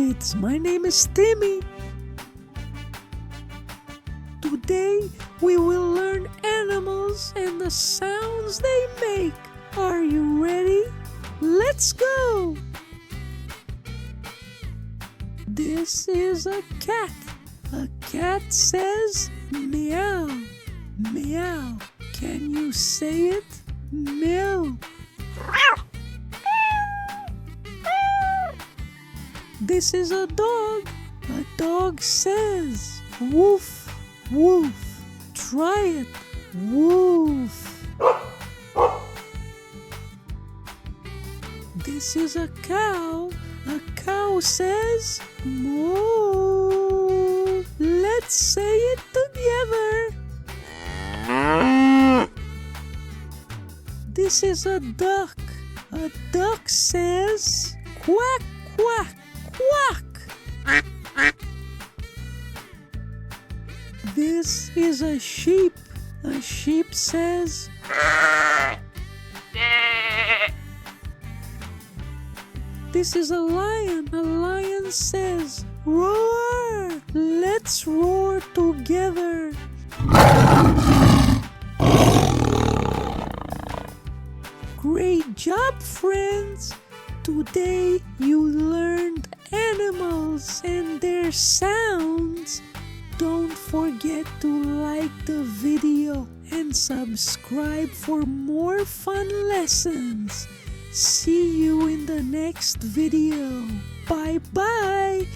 kids, my name is Timmy. Today we will learn animals and the sounds they make. Are you ready? Let's go! This is a cat. A cat says meow, meow. Can you say it? Meow. This is a dog. A dog says woof, woof. Try it. Woof. This is a cow. A cow says moo. Let's say it together. This is a duck. A duck says quack, quack, quack. This is a sheep. A sheep says this is a lion. A lion says roar. Let's roar together. Great job, friends! Today you learned animals and their sounds. Don't forget to like the video and subscribe for more fun lessons. See you in the next video. Bye bye!